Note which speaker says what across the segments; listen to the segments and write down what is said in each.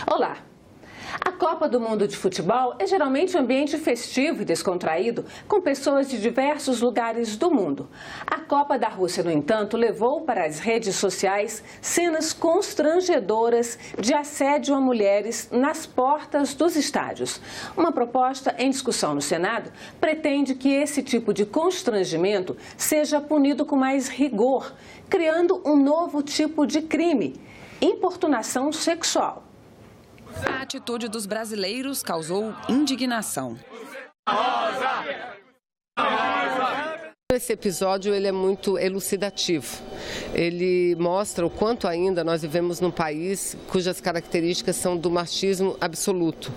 Speaker 1: Olá! A Copa do Mundo de Futebol é geralmente um ambiente festivo e descontraído, com pessoas de diversos lugares do mundo. A Copa da Rússia, no entanto, levou para as redes sociais cenas constrangedoras de assédio a mulheres nas portas dos estádios. Uma proposta em discussão no Senado pretende que esse tipo de constrangimento seja punido com mais rigor, criando um novo tipo de crime: importunação sexual.
Speaker 2: A atitude dos brasileiros causou indignação.
Speaker 3: Esse episódio ele é muito elucidativo. Ele mostra o quanto ainda nós vivemos num país cujas características são do machismo absoluto.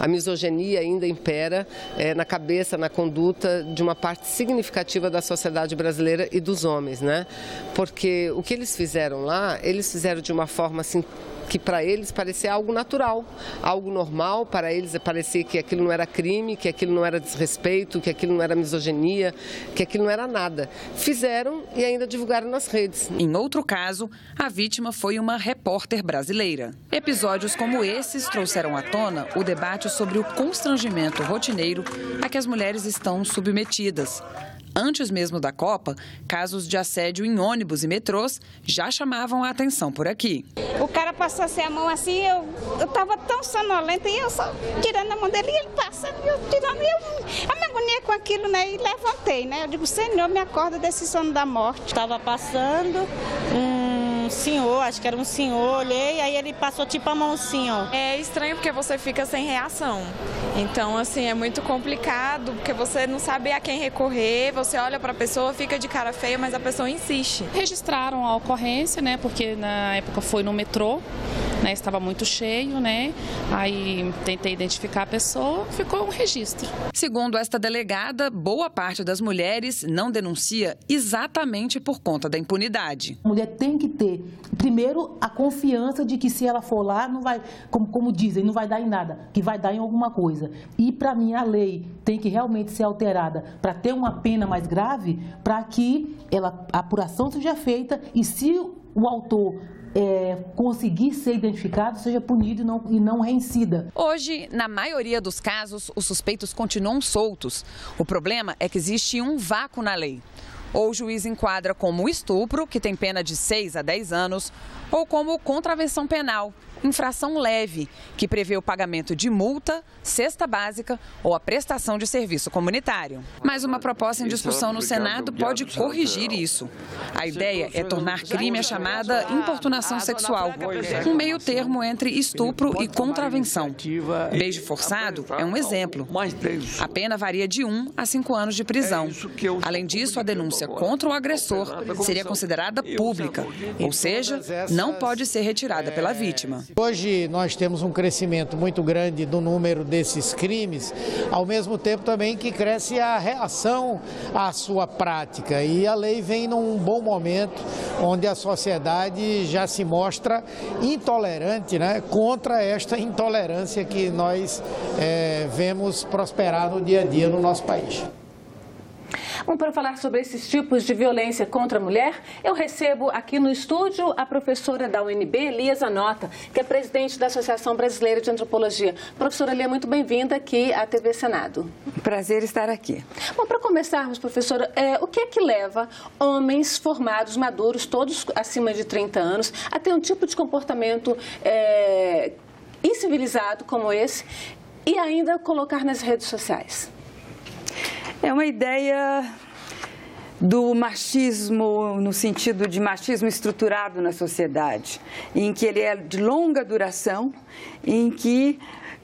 Speaker 3: A misoginia ainda impera na cabeça, na conduta de uma parte significativa da sociedade brasileira e dos homens, né? Porque o que eles fizeram lá, eles fizeram de uma forma assim que para eles parecia algo natural, algo normal, para eles parecia que aquilo não era crime, que aquilo não era desrespeito, que aquilo não era misoginia, que aquilo não era nada. Fizeram e ainda divulgaram nas redes.
Speaker 2: Em outro caso, a vítima foi uma repórter brasileira. Episódios como esses trouxeram à tona o debate sobre o constrangimento rotineiro a que as mulheres estão submetidas. Antes mesmo da Copa, casos de assédio em ônibus e metrôs já chamavam a atenção por aqui.
Speaker 4: O cara passou assim a mão assim, eu estava tão sonolenta e eu só tirando a mão dele e ele passando, eu tirando, eu me agoniei com aquilo, né, e levantei, né, eu digo, Senhor, me acorda desse sono da morte.
Speaker 5: Estava passando um senhor, acho que era um senhor, olhei, aí ele passou tipo a mão assim, ó.
Speaker 6: É estranho porque você fica sem reação, então assim, é muito complicado, porque você não sabe a quem recorrer, você olha para a pessoa, fica de cara feia, mas a pessoa insiste.
Speaker 7: Registraram a ocorrência, né, porque na época foi no metrô, né, estava muito cheio, né, aí tentei identificar a pessoa, ficou um registro.
Speaker 2: Segundo esta delegada, boa parte das mulheres não denuncia exatamente por conta da impunidade.
Speaker 8: A mulher tem que ter, primeiro, a confiança de que se ela for lá, não vai, como dizem, não vai dar em nada, que vai dar em alguma coisa. E para mim a lei tem que realmente ser alterada para ter uma pena mais grave, para que a apuração seja feita e se o autor conseguir ser identificado, seja punido e não reincida.
Speaker 2: Hoje, na maioria dos casos, os suspeitos continuam soltos. O problema é que existe um vácuo na lei. Ou o juiz enquadra como estupro, que tem pena de 6 a 10 anos, ou como contravenção penal, infração leve, que prevê o pagamento de multa, cesta básica ou a prestação de serviço comunitário. Mas uma proposta em discussão no Senado pode corrigir isso. A ideia é tornar crime a chamada importunação sexual, um meio termo entre estupro e contravenção. Beijo forçado é um exemplo. A pena varia de 1 a 5 anos de prisão. Além disso, a denúncia contra o agressor seria considerada pública, ou seja, não pode ser retirada pela vítima.
Speaker 9: Hoje nós temos um crescimento muito grande do número desses crimes, ao mesmo tempo também que cresce a reação à sua prática. E a lei vem num bom momento, onde a sociedade já se mostra intolerante, né, contra esta intolerância que nós vemos prosperar no dia a dia no nosso país.
Speaker 1: Bom, para falar sobre esses tipos de violência contra a mulher, eu recebo aqui no estúdio a professora da UNB, Lia Zanota, que é presidente da Associação Brasileira de Antropologia. Professora Lia, muito bem-vinda aqui à TV Senado.
Speaker 10: Prazer estar aqui.
Speaker 1: Bom, para começarmos, professora, o que é que leva homens formados, maduros, todos acima de 30 anos, a ter um tipo de comportamento incivilizado como esse e ainda colocar nas redes sociais?
Speaker 10: É uma ideia do machismo, no sentido de machismo estruturado na sociedade, em que ele é de longa duração, em que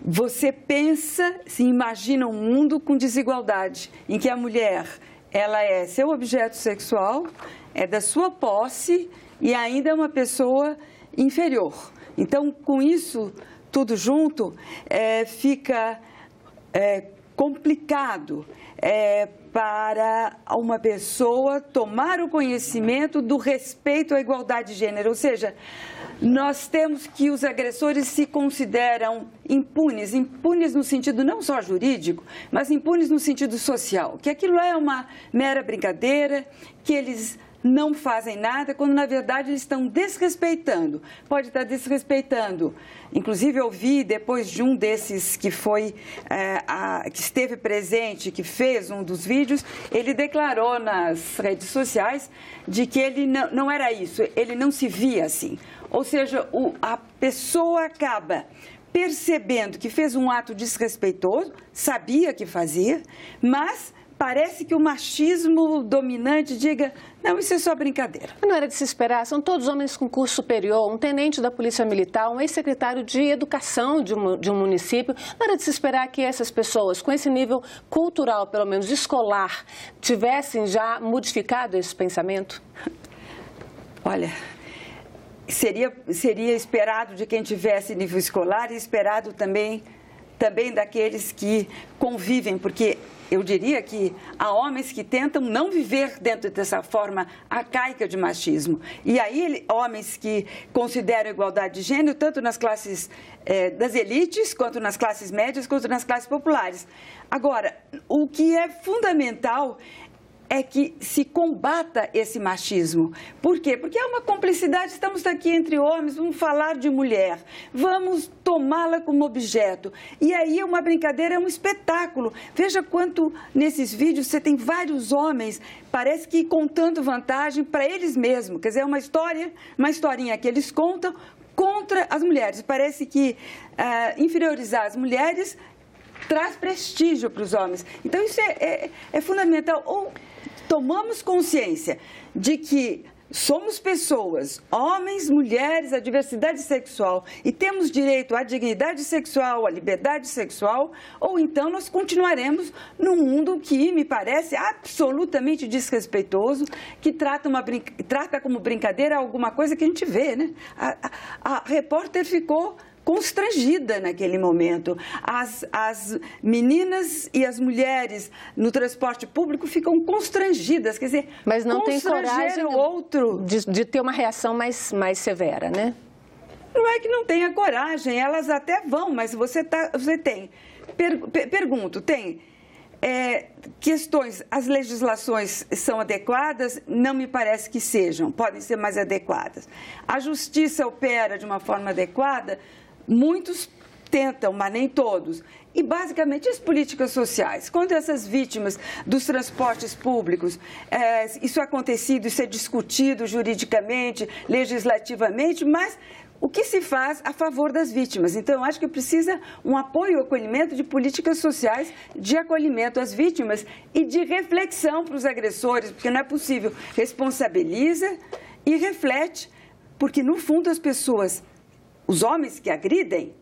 Speaker 10: você pensa, se imagina um mundo com desigualdade, em que a mulher, ela é seu objeto sexual, é da sua posse e ainda é uma pessoa inferior. Então, com isso tudo junto, fica complicado para uma pessoa tomar o conhecimento do respeito à igualdade de gênero. Ou seja, nós temos que os agressores se consideram impunes no sentido não só jurídico, mas impunes no sentido social, que aquilo é uma mera brincadeira, que eles não fazem nada, quando na verdade eles estão desrespeitando. Pode estar desrespeitando. Inclusive eu vi depois de um desses que foi, que esteve presente, que fez um dos vídeos, ele declarou nas redes sociais de que ele não era isso, ele não se via assim. Ou seja, a pessoa acaba percebendo que fez um ato desrespeitoso, sabia que fazia, mas parece que o machismo dominante diga, não, isso é só brincadeira.
Speaker 1: Não era de se esperar, são todos homens com curso superior, um tenente da Polícia Militar, um ex-secretário de Educação de um município. Não era de se esperar que essas pessoas, com esse nível cultural, pelo menos escolar, tivessem já modificado esse pensamento?
Speaker 10: Olha, seria esperado de quem tivesse nível escolar e esperado também daqueles que convivem, porque eu diria que há homens que tentam não viver dentro dessa forma arcaica de machismo. E aí, homens que consideram a igualdade de gênero, tanto nas classes das elites, quanto nas classes médias, quanto nas classes populares. Agora, o que é fundamental é que se combata esse machismo. Por quê? Porque é uma cumplicidade, estamos aqui entre homens, vamos falar de mulher, vamos tomá-la como objeto. E aí é uma brincadeira, é um espetáculo. Veja quanto nesses vídeos você tem vários homens, parece que contando vantagem para eles mesmos. Quer dizer, é uma historinha que eles contam contra as mulheres. Parece que inferiorizar as mulheres traz prestígio para os homens. Então isso é fundamental. Ou tomamos consciência de que somos pessoas, homens, mulheres, a diversidade sexual, e temos direito à dignidade sexual, à liberdade sexual, ou então nós continuaremos num mundo que me parece absolutamente desrespeitoso, que trata como brincadeira alguma coisa que a gente vê, né? A repórter ficou constrangida naquele momento. As meninas e as mulheres no transporte público ficam constrangidas, quer dizer,
Speaker 1: mas não tem coragem
Speaker 10: o outro
Speaker 1: de ter uma reação mais severa, né?
Speaker 10: Não é que não tenha coragem, elas até vão, mas você tem, pergunto, tem questões, as legislações são adequadas? Não me parece que sejam, podem ser mais adequadas. A justiça opera de uma forma adequada? Muitos tentam, mas nem todos. E, basicamente, as políticas sociais. Contra essas vítimas dos transportes públicos, isso é acontecido, isso é discutido juridicamente, legislativamente, mas o que se faz a favor das vítimas? Então, eu acho que precisa um apoio e acolhimento de políticas sociais de acolhimento às vítimas e de reflexão para os agressores, porque não é possível. Responsabiliza e reflete, porque, no fundo, as pessoas... Os homens que agridem,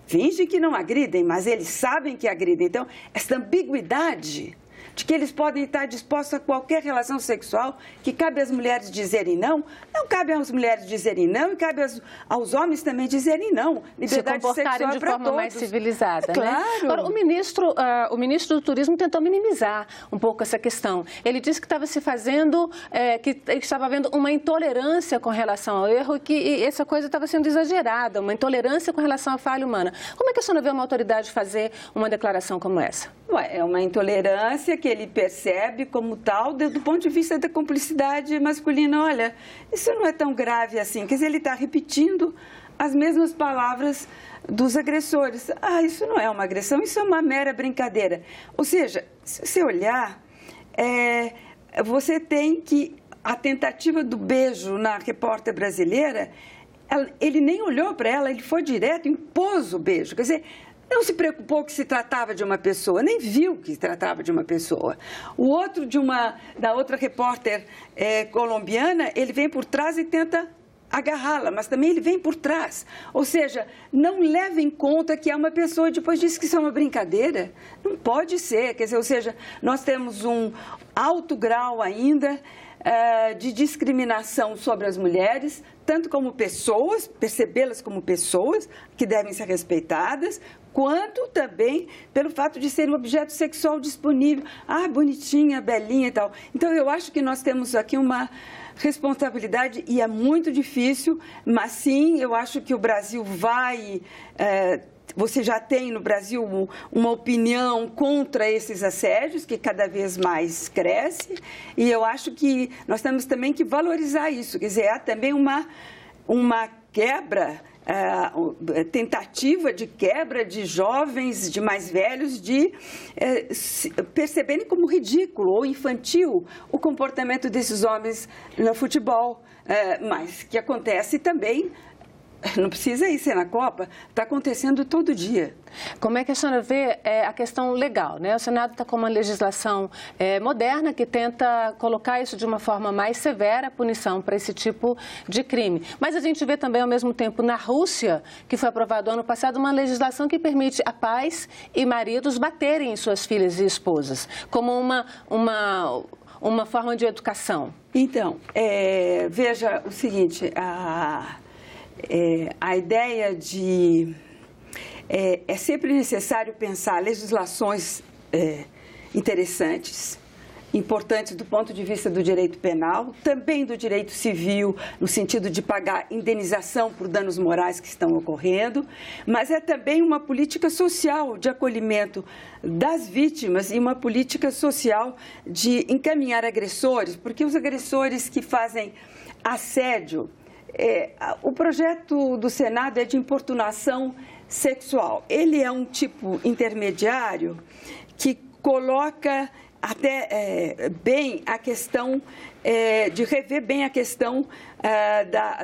Speaker 10: fingem que não agridem, mas eles sabem que agridem. Então, essa ambiguidade de que eles podem estar dispostos a qualquer relação sexual, que cabe às mulheres dizerem não, não cabe às mulheres dizerem não e cabe aos homens também dizerem não. Liberdade sexual é para todos.
Speaker 1: Se comportarem de forma mais civilizada,
Speaker 10: claro.
Speaker 1: Né? Agora, o ministro do Turismo tentou minimizar um pouco essa questão. Ele disse que estava se fazendo, que estava havendo uma intolerância com relação ao erro, que essa coisa estava sendo exagerada, uma intolerância com relação à falha humana. Como é que a senhora vê uma autoridade fazer uma declaração como essa?
Speaker 10: É uma intolerância que ele percebe como tal, do ponto de vista da cumplicidade masculina. Olha, isso não é tão grave assim. Quer dizer, ele está repetindo as mesmas palavras dos agressores. Isso não é uma agressão, isso é uma mera brincadeira. Ou seja, se você olhar, você tem que a tentativa do beijo na repórter brasileira, ele nem olhou para ela, ele foi direto, impôs o beijo. Quer dizer, não se preocupou que se tratava de uma pessoa, nem viu que se tratava de uma pessoa. O outro, da outra repórter colombiana, ele vem por trás e tenta agarrá-la, mas também ele vem por trás. Ou seja, não leva em conta que é uma pessoa e depois diz que isso é uma brincadeira. Não pode ser. Quer dizer, ou seja, nós temos um alto grau ainda de discriminação sobre as mulheres, tanto como pessoas, percebê-las como pessoas que devem ser respeitadas, quanto também pelo fato de ser um objeto sexual disponível. Bonitinha, belinha e tal. Então, eu acho que nós temos aqui uma responsabilidade e é muito difícil, mas sim, eu acho que o Brasil vai você já tem no Brasil uma opinião contra esses assédios, que cada vez mais cresce, e eu acho que nós temos também que valorizar isso, quer dizer, há também uma quebra, tentativa de quebra de jovens, de mais velhos, de perceberem como ridículo ou infantil o comportamento desses homens no futebol, mas que acontece também. Não precisa ir ser na Copa, está acontecendo todo dia.
Speaker 1: Como é que a senhora vê a questão legal, né? O Senado está com uma legislação moderna que tenta colocar isso de uma forma mais severa, a punição para esse tipo de crime. Mas a gente vê também, ao mesmo tempo, na Rússia, que foi aprovado ano passado, uma legislação que permite a pais e maridos baterem em suas filhas e esposas, como uma forma de educação.
Speaker 10: Então, veja o seguinte, a ideia de... É sempre necessário pensar legislações interessantes, importantes do ponto de vista do direito penal, também do direito civil, no sentido de pagar indenização por danos morais que estão ocorrendo, mas é também uma política social de acolhimento das vítimas e uma política social de encaminhar agressores, porque os agressores que fazem assédio... o projeto do Senado é de importunação sexual. Ele é um tipo intermediário que coloca até bem a questão, de rever bem a questão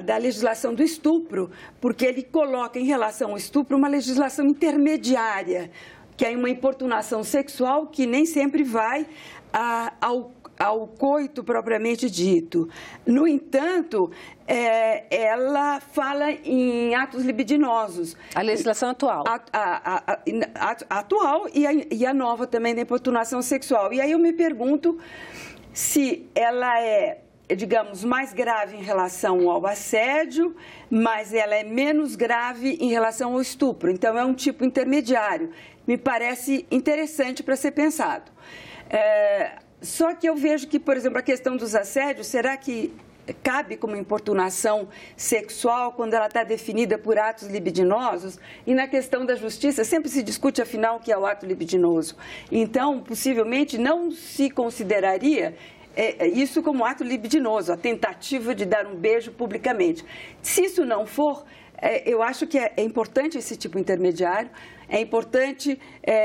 Speaker 10: da legislação do estupro, porque ele coloca em relação ao estupro uma legislação intermediária, que é uma importunação sexual que nem sempre vai ao coito propriamente dito. No entanto, ela fala em atos libidinosos.
Speaker 1: A legislação atual.
Speaker 10: Atual e a nova também da importunação sexual. E aí eu me pergunto se ela digamos, mais grave em relação ao assédio, mas ela é menos grave em relação ao estupro. Então, é um tipo intermediário. Me parece interessante para ser pensado. Só que eu vejo que, por exemplo, a questão dos assédios, será que cabe como importunação sexual quando ela está definida por atos libidinosos? E na questão da justiça, sempre se discute, afinal, o que é o ato libidinoso. Então, possivelmente, não se consideraria isso como ato libidinoso, a tentativa de dar um beijo publicamente. Se isso não for, eu acho que é importante esse tipo intermediário, é importante,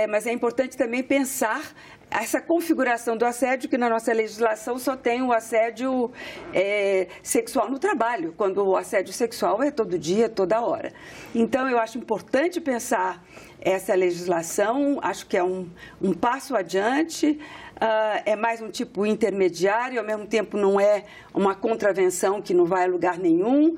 Speaker 10: mas é importante também pensar essa configuração do assédio, que na nossa legislação só tem o assédio sexual no trabalho, quando o assédio sexual é todo dia, toda hora. Então, eu acho importante pensar essa legislação, acho que é um passo adiante, é mais um tipo intermediário, ao mesmo tempo não é uma contravenção que não vai a lugar nenhum,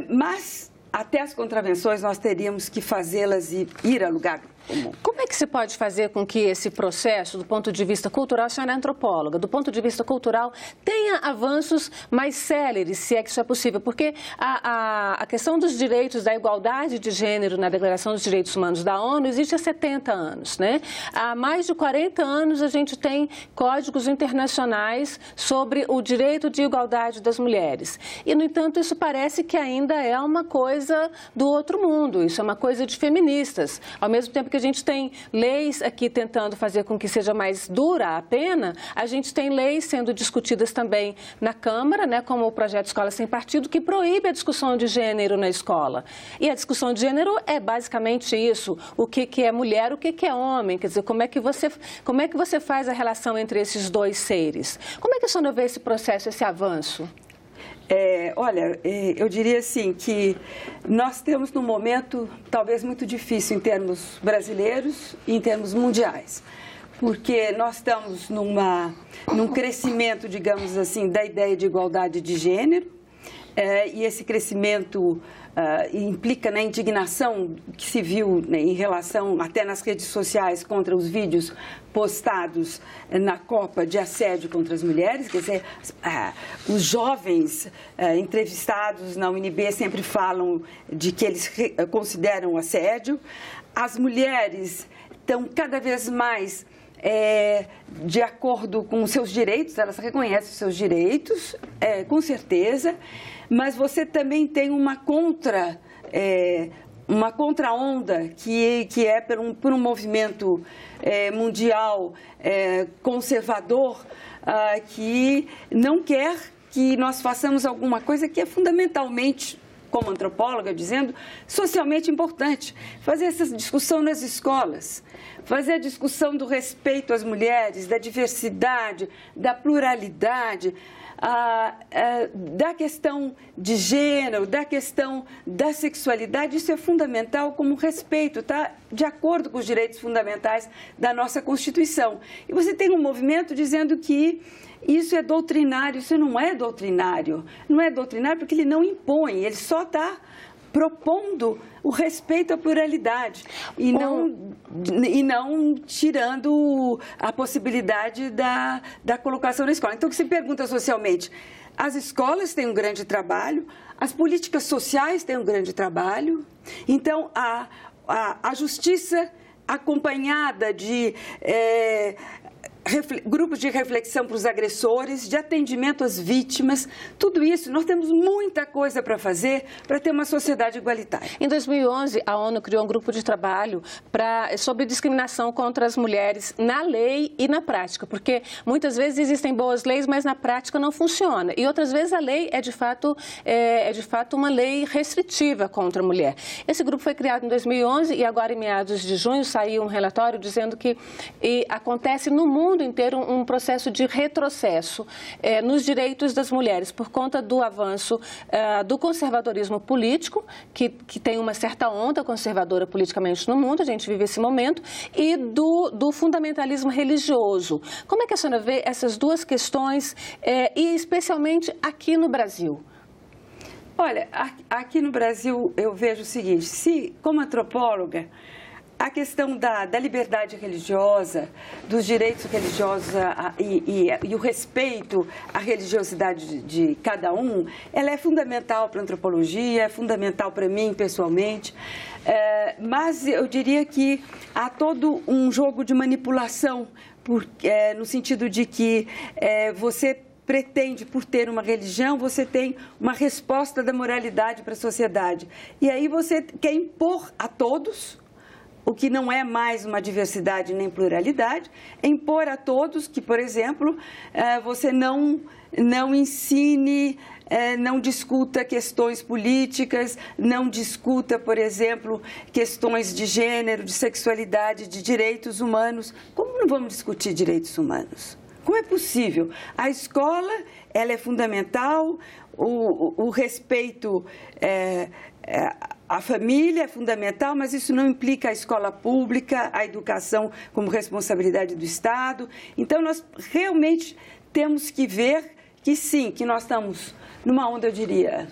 Speaker 10: mas até as contravenções nós teríamos que fazê-las e ir a lugar comum.
Speaker 1: Como é que se pode fazer com que esse processo, do ponto de vista cultural, a senhora é antropóloga, do ponto de vista cultural, tenha avanços mais céleres, se é que isso é possível? Porque a questão dos direitos, da igualdade de gênero na Declaração dos Direitos Humanos da ONU existe há 70 anos, né? Há mais de 40 anos a gente tem códigos internacionais sobre o direito de igualdade das mulheres. E, no entanto, isso parece que ainda é uma coisa do outro mundo, isso é uma coisa de feministas. Ao mesmo tempo que a gente tem leis aqui tentando fazer com que seja mais dura a pena, a gente tem leis sendo discutidas também na Câmara, né, como o projeto Escola Sem Partido, que proíbe a discussão de gênero na escola. E a discussão de gênero é basicamente isso, o que é mulher, o que é homem, quer dizer, como é que você faz a relação entre esses dois seres? Como é que a senhora vê esse processo, esse avanço?
Speaker 10: Olha, eu diria assim que nós temos num momento talvez muito difícil em termos brasileiros e em termos mundiais, porque nós estamos num crescimento, digamos assim, da ideia de igualdade de gênero, e esse crescimento implica na indignação que se viu, né, em relação, até nas redes sociais, contra os vídeos postados na Copa de assédio contra as mulheres. Quer dizer, os jovens entrevistados na UNB sempre falam de que eles consideram assédio. As mulheres estão cada vez mais de acordo com os seus direitos, elas reconhecem os seus direitos, com certeza, mas você também tem uma uma contra-onda que é por um movimento mundial conservador que não quer que nós façamos alguma coisa que é fundamentalmente, como antropóloga dizendo, socialmente importante. Fazer essa discussão nas escolas, fazer a discussão do respeito às mulheres, da diversidade, da pluralidade, da questão de gênero, da questão da sexualidade. Isso é fundamental como respeito, está de acordo com os direitos fundamentais da nossa Constituição. E você tem um movimento dizendo que isso é doutrinário. Isso não é doutrinário. Não é doutrinário porque ele não impõe, ele só está propondo o respeito à pluralidade e não tirando a possibilidade da colocação na escola. Então, o que se pergunta socialmente? As escolas têm um grande trabalho, as políticas sociais têm um grande trabalho. Então, a justiça acompanhada de grupos de reflexão para os agressores, de atendimento às vítimas, tudo isso, nós temos muita coisa para fazer para ter uma sociedade igualitária.
Speaker 1: Em 2011, a ONU criou um grupo de trabalho sobre discriminação contra as mulheres na lei e na prática, porque muitas vezes existem boas leis, mas na prática não funciona. E outras vezes a lei é de fato uma lei restritiva contra a mulher. Esse grupo foi criado em 2011 e agora, em meados de junho, saiu um relatório dizendo que acontece no mundo inteiro um processo de retrocesso nos direitos das mulheres por conta do avanço do conservadorismo político, que tem uma certa onda conservadora politicamente no mundo, a gente vive esse momento, e do fundamentalismo religioso. Como é que a senhora vê essas duas questões, e especialmente aqui no Brasil?
Speaker 10: Olha, aqui no Brasil eu vejo o seguinte, como antropóloga, a questão da liberdade religiosa, dos direitos religiosos e o respeito à religiosidade de cada um, ela é fundamental para a antropologia, é fundamental para mim pessoalmente, mas eu diria que há todo um jogo de manipulação, no sentido de que você pretende, por ter uma religião, você tem uma resposta da moralidade para a sociedade. E aí você quer impor a todos, o que não é mais uma diversidade nem pluralidade, impor a todos que, por exemplo, você não ensine, não discuta questões políticas, não discuta, por exemplo, questões de gênero, de sexualidade, de direitos humanos. Como não vamos discutir direitos humanos? Como é possível? A escola, ela é fundamental, o respeito a família é fundamental, mas isso não implica a escola pública, a educação como responsabilidade do Estado. Então, nós realmente temos que ver que sim, que nós estamos numa onda, eu diria,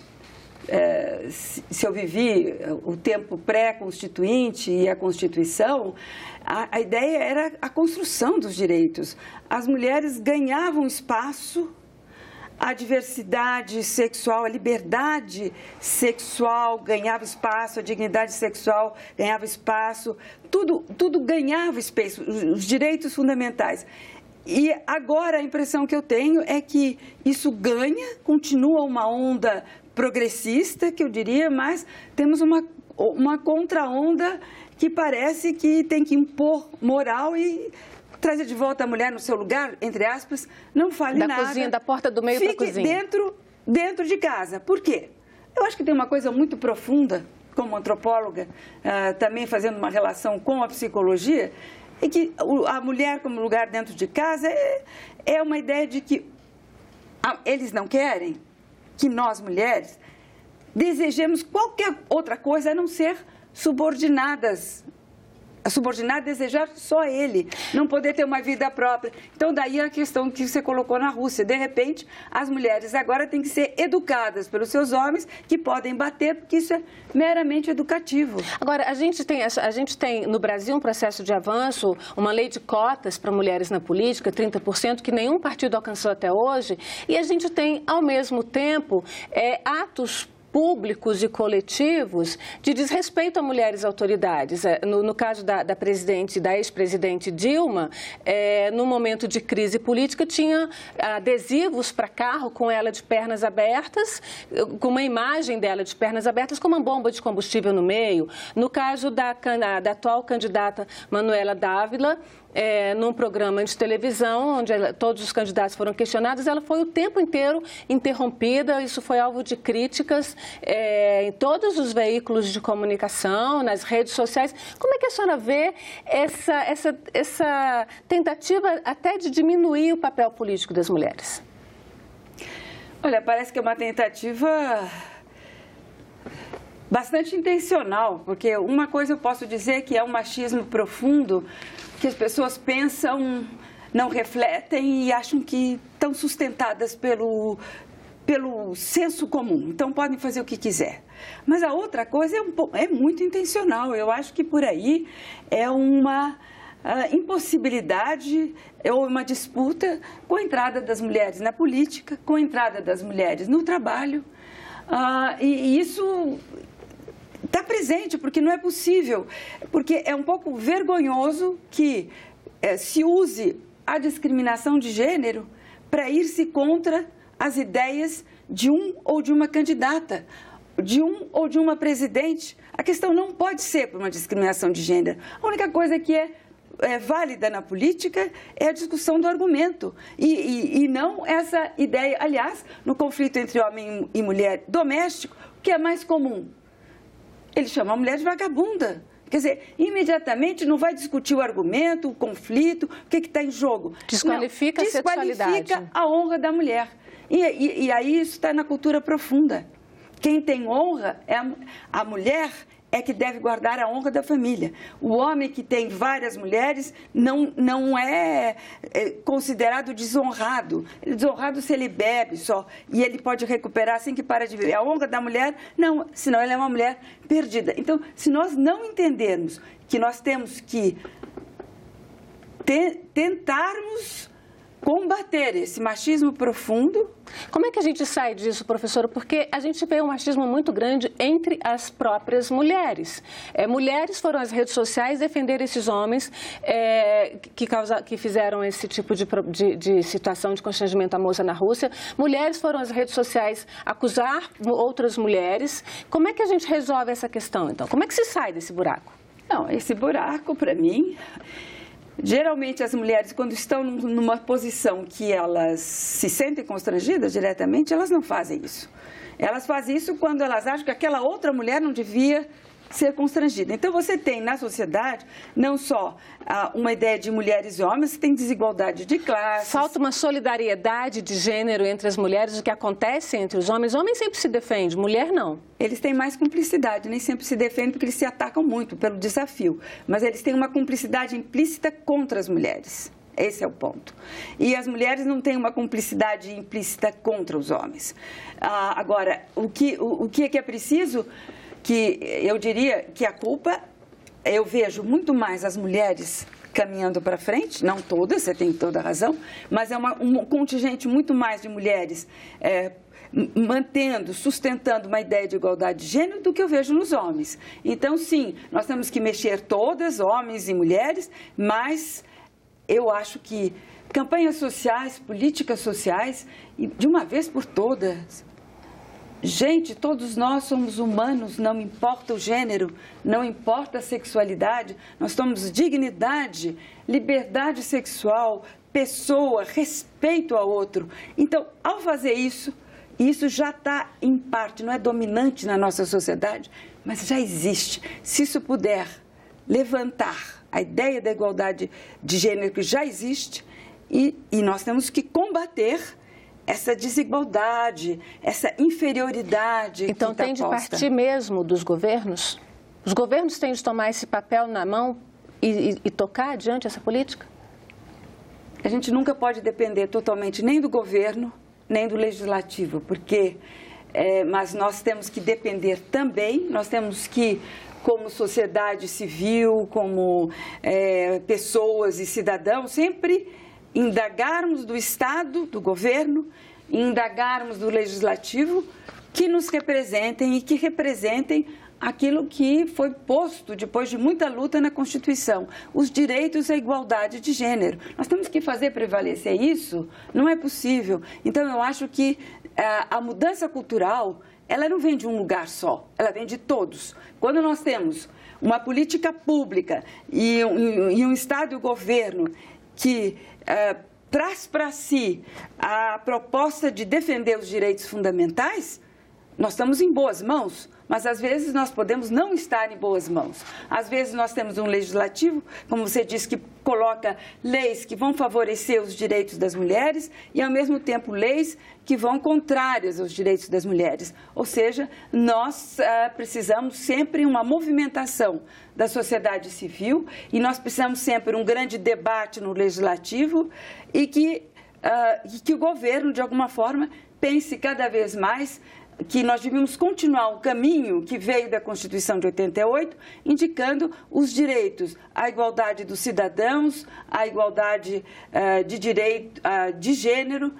Speaker 10: se eu vivi o tempo pré-constituinte e a Constituição, a ideia era a construção dos direitos. As mulheres ganhavam espaço, a diversidade sexual, a liberdade sexual ganhava espaço, a dignidade sexual ganhava espaço, tudo ganhava espaço, os direitos fundamentais. E agora a impressão que eu tenho é que isso continua uma onda progressista, que eu diria, mas temos uma contra-onda que parece que tem que impor moral e trazer de volta a mulher no seu lugar, entre aspas, não fale nada.
Speaker 1: Da cozinha, da porta do meio para a cozinha.
Speaker 10: Fique dentro de casa. Por quê? Eu acho que tem uma coisa muito profunda, como antropóloga, também fazendo uma relação com a psicologia, e que a mulher como lugar dentro de casa é uma ideia de que eles não querem que nós, mulheres, desejemos qualquer outra coisa a não ser subordinadas. A subordinada desejar só ele, não poder ter uma vida própria. Então, daí a questão que você colocou na Rússia. De repente, as mulheres agora têm que ser educadas pelos seus homens, que podem bater, porque isso é meramente educativo.
Speaker 1: Agora, a gente tem no Brasil um processo de avanço, uma lei de cotas para mulheres na política, 30%, que nenhum partido alcançou até hoje, e a gente tem, ao mesmo tempo, atos públicos e coletivos de desrespeito a mulheres autoridades. No caso da ex-presidente Dilma, no momento de crise política, tinha adesivos para carro com ela de pernas abertas, com uma imagem dela de pernas abertas com uma bomba de combustível no meio. No caso da atual candidata Manuela Dávila, num programa de televisão, onde todos os candidatos foram questionados, ela foi o tempo inteiro interrompida. Isso foi alvo de críticas em todos os veículos de comunicação, nas redes sociais. Como é que a senhora vê essa tentativa até de diminuir o papel político das mulheres?
Speaker 10: Olha, parece que é uma tentativa bastante intencional, porque uma coisa eu posso dizer que é um machismo profundo, que as pessoas pensam, não refletem e acham que estão sustentadas pelo senso comum, então podem fazer o que quiser. Mas a outra coisa é muito intencional. Eu acho que por aí é uma impossibilidade ou uma disputa com a entrada das mulheres na política, com a entrada das mulheres no trabalho, e isso está presente, porque não é possível, porque é um pouco vergonhoso que se use a discriminação de gênero para ir-se contra as ideias de um ou de uma candidata, de um ou de uma presidente. A questão não pode ser por uma discriminação de gênero. A única coisa que é válida na política é a discussão do argumento e não essa ideia. Aliás, no conflito entre homem e mulher doméstico, o que é mais comum? Ele chama a mulher de vagabunda. Quer dizer, imediatamente não vai discutir o argumento, o conflito, o que está em jogo.
Speaker 1: Desqualifica a sexualidade.
Speaker 10: Desqualifica a honra da mulher. E aí isso está na cultura profunda. Quem tem honra é a mulher é que deve guardar a honra da família. O homem que tem várias mulheres não é considerado desonrado. Ele é desonrado se ele bebe só, e ele pode recuperar assim que para de beber. A honra da mulher, não, senão ela é uma mulher perdida. Então, se nós não entendermos que nós temos que tentarmos combater esse machismo profundo.
Speaker 1: Como é que a gente sai disso, professora? Porque a gente vê um machismo muito grande entre as próprias mulheres. Mulheres foram às redes sociais defender esses homens que fizeram esse tipo de situação de constrangimento à moça na Rússia. Mulheres foram às redes sociais acusar outras mulheres. Como é que a gente resolve essa questão, então? Como é que se sai desse buraco?
Speaker 10: Não, esse buraco, para mim... Geralmente as mulheres, quando estão numa posição que elas se sentem constrangidas diretamente, elas não fazem isso. Elas fazem isso quando elas acham que aquela outra mulher não devia ser constrangida. Então você tem na sociedade não só uma ideia de mulheres e homens, você tem desigualdade de classes.
Speaker 1: Falta uma solidariedade de gênero entre as mulheres, o que acontece entre os homens. Homem sempre se defende, mulher não.
Speaker 10: Eles têm mais cumplicidade, nem sempre se defendem porque eles se atacam muito pelo desafio. Mas eles têm uma cumplicidade implícita contra as mulheres. Esse é o ponto. E as mulheres não têm uma cumplicidade implícita contra os homens. Agora, o que é preciso... que eu diria que a culpa, eu vejo muito mais as mulheres caminhando para frente, não todas, você tem toda a razão, mas é um contingente muito mais de mulheres sustentando uma ideia de igualdade de gênero do que eu vejo nos homens. Então, sim, nós temos que mexer todas, homens e mulheres, mas eu acho que campanhas sociais, políticas sociais, e de uma vez por todas... Gente, todos nós somos humanos, não importa o gênero, não importa a sexualidade, nós temos dignidade, liberdade sexual, pessoa, respeito ao outro. Então, ao fazer isso, isso já está em parte, não é dominante na nossa sociedade, mas já existe. Se isso puder levantar a ideia da igualdade de gênero que já existe, e nós temos que combater essa desigualdade, essa inferioridade.
Speaker 1: Então tem de partir mesmo dos governos? Os governos têm de tomar esse papel na mão e tocar adiante essa política?
Speaker 10: A gente nunca pode depender totalmente nem do governo, nem do legislativo, mas nós temos que depender também, nós temos que, como sociedade civil, como pessoas e cidadãos, sempre indagarmos do Estado, do governo, indagarmos do legislativo, que nos representem e que representem aquilo que foi posto depois de muita luta na Constituição, os direitos à igualdade de gênero. Nós temos que fazer prevalecer isso, não é possível. Então, eu acho que a mudança cultural, ela não vem de um lugar só, ela vem de todos. Quando nós temos uma política pública e um Estado e o governo que traz para si a proposta de defender os direitos fundamentais, nós estamos em boas mãos, mas às vezes nós podemos não estar em boas mãos. Às vezes nós temos um legislativo, como você disse, que coloca leis que vão favorecer os direitos das mulheres e, ao mesmo tempo, leis que vão contrárias aos direitos das mulheres. Ou seja, nós precisamos sempre uma movimentação da sociedade civil e nós precisamos sempre um grande debate no legislativo e que o governo, de alguma forma, pense cada vez mais que nós devemos continuar o caminho que veio da Constituição de 88, indicando os direitos, a igualdade dos cidadãos, a igualdade de direito de gênero,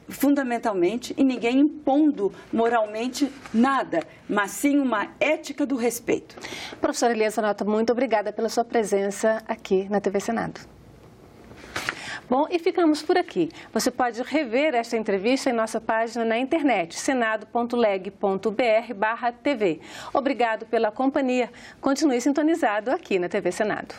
Speaker 10: fundamentalmente, e ninguém impondo moralmente nada, mas sim uma ética do respeito.
Speaker 1: Professora Eliane Zanotto, muito obrigada pela sua presença aqui na TV Senado. Bom, e ficamos por aqui. Você pode rever esta entrevista em nossa página na internet, senado.leg.br/tv. Obrigado pela companhia. Continue sintonizado aqui na TV Senado.